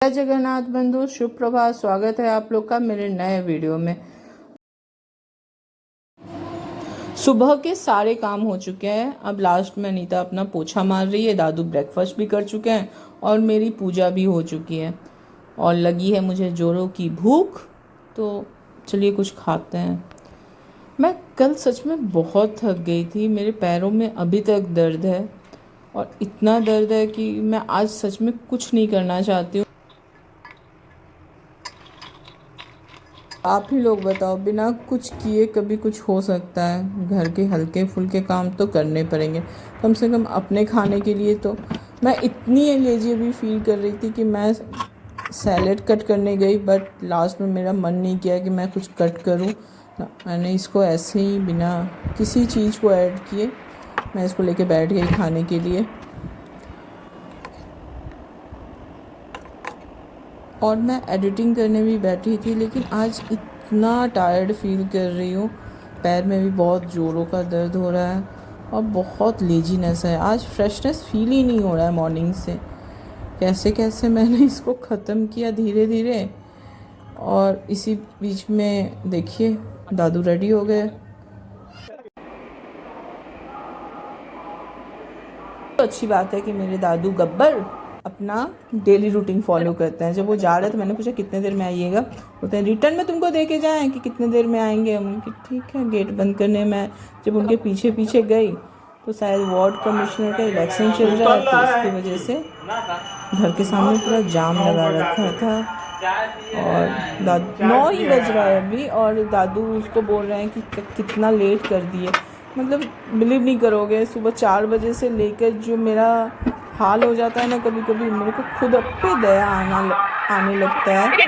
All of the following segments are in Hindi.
जय जगन्नाथ बंधु, शुभ प्रभात। स्वागत है आप लोग का मेरे नए वीडियो में। सुबह के सारे काम हो चुके हैं। अब लास्ट में अनीता अपना पोछा मार रही है, दादू ब्रेकफास्ट भी कर चुके हैं और मेरी पूजा भी हो चुकी है और लगी है मुझे जोरों की भूख। तो चलिए कुछ खाते हैं। मैं कल सच में बहुत थक गई थी, मेरे पैरों में अभी तक दर्द है और इतना दर्द है कि मैं आज सच में कुछ नहीं करना चाहती हूँ। आप ही लोग बताओ, बिना कुछ किए कभी कुछ हो सकता है? घर के हल्के फुल्के काम तो करने पड़ेंगे, कम से कम अपने खाने के लिए तो। मैं इतनी लेजी अभी फील कर रही थी कि मैं सैलेड कट करने गई, बट लास्ट में मेरा मन नहीं किया कि मैं कुछ कट करूं। मैंने इसको ऐसे ही बिना किसी चीज़ को ऐड किए मैं इसको लेके बैठ गई खाने के लिए। और मैं एडिटिंग करने भी बैठी थी, लेकिन आज इतना टायर्ड फील कर रही हूँ, पैर में भी बहुत ज़ोरों का दर्द हो रहा है और बहुत लेजीनेस है। आज फ्रेशनेस फील ही नहीं हो रहा है मॉर्निंग से। कैसे कैसे मैंने इसको ख़त्म किया धीरे धीरे, और इसी बीच में देखिए दादू रेडी हो गए। तो अच्छी बात है कि मेरे दादू गब्बर अपना डेली रूटीन फॉलो करते हैं। जब वो जा रहे थे मैंने पूछा कितने देर में आइएगा, बोलते हैं रिटर्न में तुमको दे के जाएँ कि कितने देर में आएंगे हम। कि ठीक है। गेट बंद करने में जब उनके पीछे पीछे गई तो शायद वार्ड कमिश्नर का इलेक्शन चल रहा है, तो इसकी वजह से घर के सामने पूरा जाम लगा रखा था। और दादू 9 ही बज रहा है अभी और दादू उसको बोल रहे हैं कि कितना लेट कर दिए। मतलब बिलीव नहीं करोगे, सुबह 4 बजे से लेकर जो मेरा हाल हो जाता है ना, कभी कभी मेरे को खुद पे दया आने लगता है।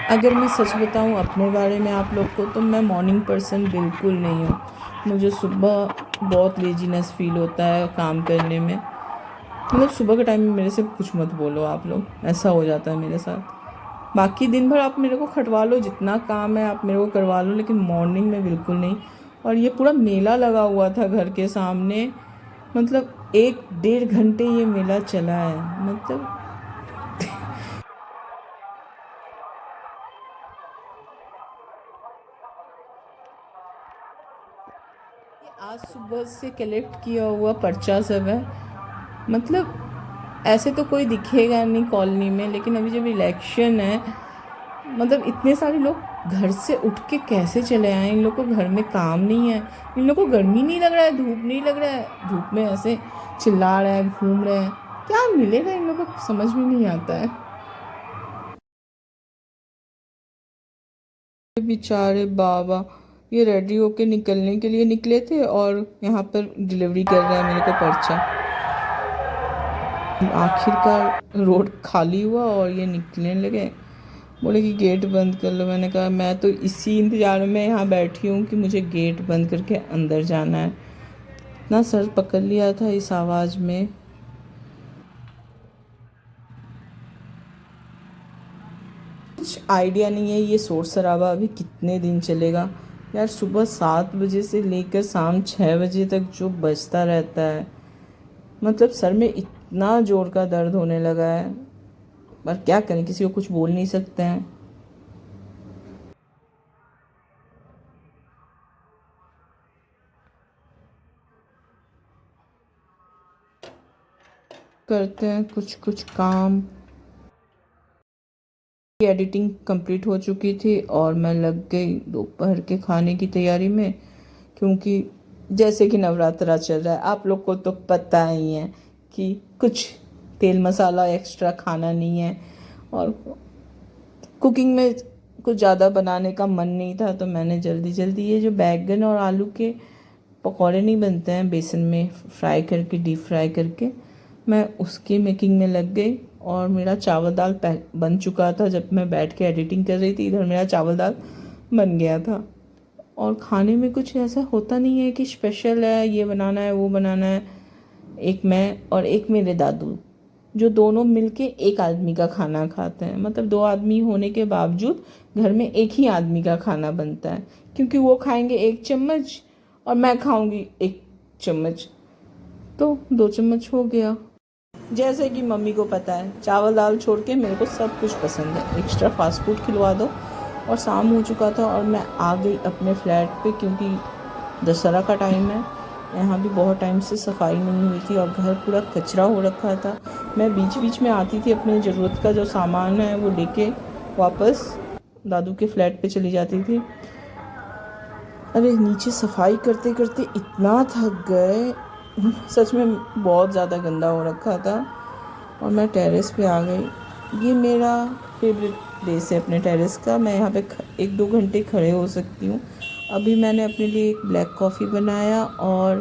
अगर मैं सच बताऊं अपने बारे में आप लोग को, तो मैं मॉर्निंग पर्सन बिल्कुल नहीं हूँ। मुझे सुबह बहुत लेजीनेस फील होता है काम करने में। मतलब सुबह के टाइम में मेरे से कुछ मत बोलो आप लोग, ऐसा हो जाता है मेरे साथ। बाकी दिन भर आप मेरे को खटवा लो, जितना काम है आप मेरे को करवा लो, लेकिन मॉर्निंग में बिल्कुल नहीं। और ये पूरा मेला लगा हुआ था घर के सामने, मतलब 1-1.5 घंटे ये मेला चला है। मतलब आज सुबह से कलेक्ट किया हुआ पर्चा सब है। मतलब ऐसे तो कोई दिखेगा नहीं कॉलोनी में, लेकिन अभी जब इलेक्शन है, मतलब इतने सारे लोग घर से उठ के कैसे चले आए? इन लोग को घर में काम नहीं है, इन लोग को गर्मी नहीं लग रहा है, धूप नहीं लग रहा है, धूप में ऐसे चिल्ला रहे हैं, घूम रहे हैं। क्या मिलेगा इन लोगों को, समझ में नहीं आता है। बेचारे बाबा, ये रेडी होके निकलने के लिए निकले थे और यहाँ पर डिलीवरी कर रहे हैं मेरे को पर्चा। आखिरकार रोड खाली हुआ और ये निकलने लगे। बोले कि गेट बंद कर लो। मैंने कहा मैं तो इसी इंतज़ार में यहाँ बैठी हूँ कि मुझे गेट बंद करके अंदर जाना है। इतना सर पकड़ लिया था इस आवाज़ में। कुछ आइडिया नहीं है ये शोर शराबा अभी कितने दिन चलेगा यार। सुबह 7 बजे से लेकर शाम 6 बजे तक जो बजता रहता है, मतलब सर में इतना ज़ोर का दर्द होने लगा है। पर क्या करें, किसी को कुछ बोल नहीं सकते हैं। करते हैं कुछ कुछ काम। एडिटिंग कंप्लीट हो चुकी थी और मैं लग गई दोपहर के खाने की तैयारी में, क्योंकि जैसे कि नवरात्रा चल रहा है, आप लोग को तो पता ही है कि कुछ तेल मसाला एक्स्ट्रा खाना नहीं है। और कुकिंग में कुछ ज़्यादा बनाने का मन नहीं था, तो मैंने जल्दी जल्दी ये जो बैगन और आलू के पकौड़े नहीं बनते हैं बेसन में फ्राई करके, डीप फ्राई करके, मैं उसकी मेकिंग में लग गई। और मेरा चावल दाल बन चुका था। जब मैं बैठ के एडिटिंग कर रही थी, इधर मेरा चावल दाल बन गया था। और खाने में कुछ ऐसा होता नहीं है कि स्पेशल है, ये बनाना है वो बनाना है। एक मैं और एक मेरे दादू, जो दोनों मिलके एक आदमी का खाना खाते हैं। मतलब 2 आदमी होने के बावजूद घर में एक ही आदमी का खाना बनता है, क्योंकि वो खाएंगे 1 चम्मच और मैं खाऊंगी 1 चम्मच, तो 2 चम्मच हो गया। जैसे कि मम्मी को पता है चावल दाल छोड़ के मेरे को सब कुछ पसंद है, एक्स्ट्रा फास्ट फूड खिलवा दो। और शाम हो चुका था और मैं आ गई अपने फ्लैट पे, क्योंकि दशहरा का टाइम है। यहाँ भी बहुत टाइम से सफाई नहीं हुई थी और घर पूरा कचरा हो रखा था। मैं बीच बीच में आती थी, अपने ज़रूरत का जो सामान है वो लेके वापस दादू के फ्लैट पे चली जाती थी। अरे नीचे सफाई करते करते इतना थक गए, सच में बहुत ज़्यादा गंदा हो रखा था। और मैं टेरेस पे आ गई। ये मेरा फेवरेट प्लेस है अपने टेरेस का। मैं यहाँ पे 1-2 घंटे खड़े हो सकती हूँ। अभी मैंने अपने लिए एक ब्लैक कॉफ़ी बनाया और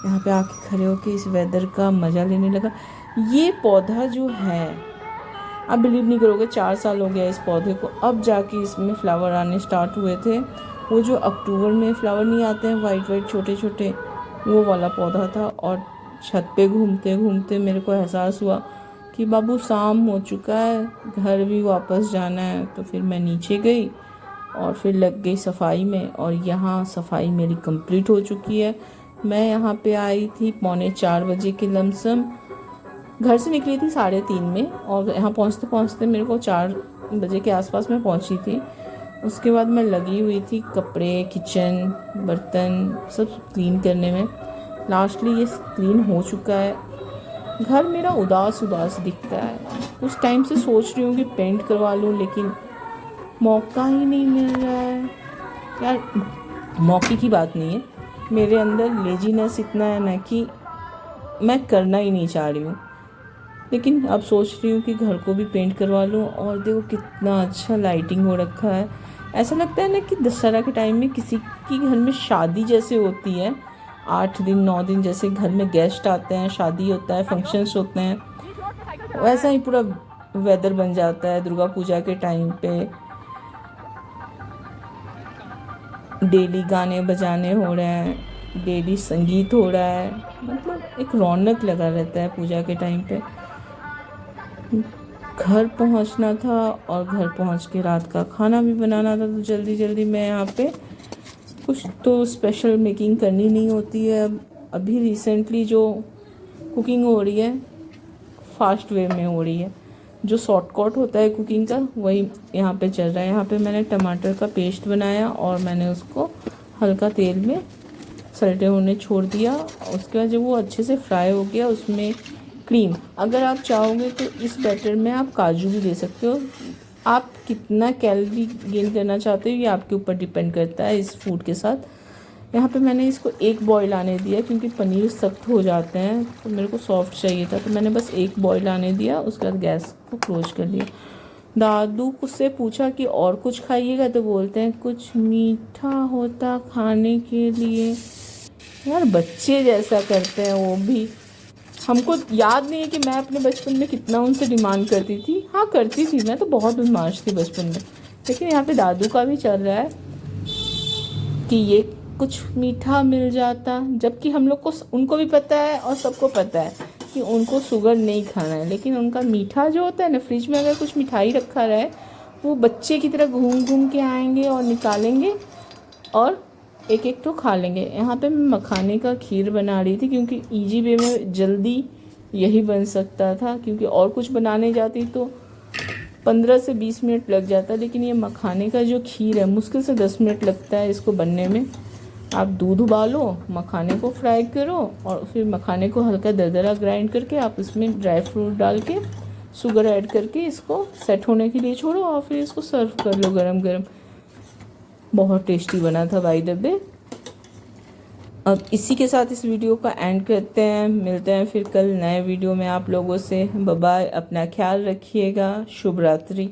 यहाँ पे आके खड़े होके इस वेदर का मज़ा लेने लगा। ये पौधा जो है, आप बिलीव नहीं करोगे, 4 साल हो गया इस पौधे को, अब जाके इसमें फ्लावर आने स्टार्ट हुए थे। वो जो अक्टूबर में फ्लावर नहीं आते हैं वाइट वाइट छोटे छोटे, वो वाला पौधा था। और छत पे घूमते घूमते मेरे को एहसास हुआ कि बाबू शाम हो चुका है, घर भी वापस जाना है। तो फिर मैं नीचे गई और फिर लग गई सफाई में। और यहाँ सफाई मेरी कंप्लीट हो चुकी है। मैं यहाँ पे आई थी 3:45 बजे के लमसम। घर से निकली थी 3:30 में और यहाँ पहुँचते पहुँचते मेरे को 4 बजे के आसपास मैं पहुँची थी। उसके बाद मैं लगी हुई थी कपड़े, किचन, बर्तन सब क्लीन करने में। लास्टली ये क्लीन हो चुका है। घर मेरा उदास उदास दिखता है। कुछ टाइम से सोच रही हूँ कि पेंट करवा लूँ, लेकिन मौका ही नहीं मिल रहा है यार। मौके की बात नहीं है, मेरे अंदर लेजीनेस इतना है ना कि मैं करना ही नहीं चाह रही हूँ। लेकिन अब सोच रही हूँ कि घर को भी पेंट करवा लूँ। और देखो कितना अच्छा लाइटिंग हो रखा है। ऐसा लगता है ना कि दशहरा के टाइम में किसी की घर में शादी जैसे होती है। 8 दिन 9 दिन जैसे घर में गेस्ट आते हैं, शादी होता है, फंक्शंस होते हैं, वैसा ही पूरा वेदर बन जाता है दुर्गा पूजा के टाइम पे। डेली गाने बजाने हो रहे हैं, डेली संगीत हो रहा है, मतलब एक रौनक लगा रहता है पूजा के टाइम पे। घर पहुंचना था और घर पहुंच के रात का खाना भी बनाना था, तो जल्दी जल्दी मैं यहाँ पे कुछ तो स्पेशल मेकिंग करनी नहीं होती है। अभी रिसेंटली जो कुकिंग हो रही है फास्ट वे में हो रही है, जो शॉर्टकट होता है कुकिंग का वही यहाँ पे चल रहा है। यहाँ पे मैंने टमाटर का पेस्ट बनाया और मैंने उसको हल्का तेल में सलटे होने छोड़ दिया। उसके बाद जब वो अच्छे से फ्राई हो गया, उसमें क्रीम, अगर आप चाहोगे तो इस बैटर में आप काजू भी दे सकते हो। आप कितना कैलोरी गेन करना चाहते हो ये आपके ऊपर डिपेंड करता है इस फूड के साथ। यहाँ पे मैंने इसको 1 बॉईल आने दिया, क्योंकि पनीर सख्त हो जाते हैं तो मेरे को सॉफ्ट चाहिए था, तो मैंने बस 1 बॉईल आने दिया। उसके बाद गैस को क्लोज कर दिया। दादू से पूछा कि और कुछ खाइएगा, तो बोलते हैं कुछ मीठा होता खाने के लिए। यार बच्चे जैसा करते हैं वो भी। हमको याद नहीं है कि मैं अपने बचपन में कितना उनसे डिमांड करती थी। हाँ करती थी, मैं तो बहुत बदमाश थी बचपन में। लेकिन यहाँ पे दादू का भी चल रहा है कि ये कुछ मीठा मिल जाता, जबकि हम लोग को, उनको भी पता है और सबको पता है कि उनको शुगर नहीं खाना है। लेकिन उनका मीठा जो होता है ना, फ्रिज में अगर कुछ मिठाई रखा रहे, वो बच्चे की तरह घूम घूम के आएंगे और निकालेंगे और एक एक तो खा लेंगे। यहाँ पे मैं मखाने का खीर बना रही थी, क्योंकि इजी वे में जल्दी यही बन सकता था, क्योंकि और कुछ बनाने जाती तो 15 से 20 मिनट लग जाता। लेकिन ये मखाने का जो खीर है मुश्किल से 10 मिनट लगता है इसको बनने में। आप दूध उबालो, मखाने को फ्राई करो और फिर मखाने को हल्का दरदरा ग्राइंड करके आप इसमें ड्राई फ्रूट डाल के शुगर ऐड करके इसको सेट होने के लिए छोड़ो और फिर इसको सर्व कर लो गरम गरम। बहुत टेस्टी बना था बाय द वे। अब इसी के साथ इस वीडियो का एंड करते हैं। मिलते हैं फिर कल नए वीडियो में आप लोगों से। बाय बाय, अपना ख्याल रखिएगा। शुभ रात्रि।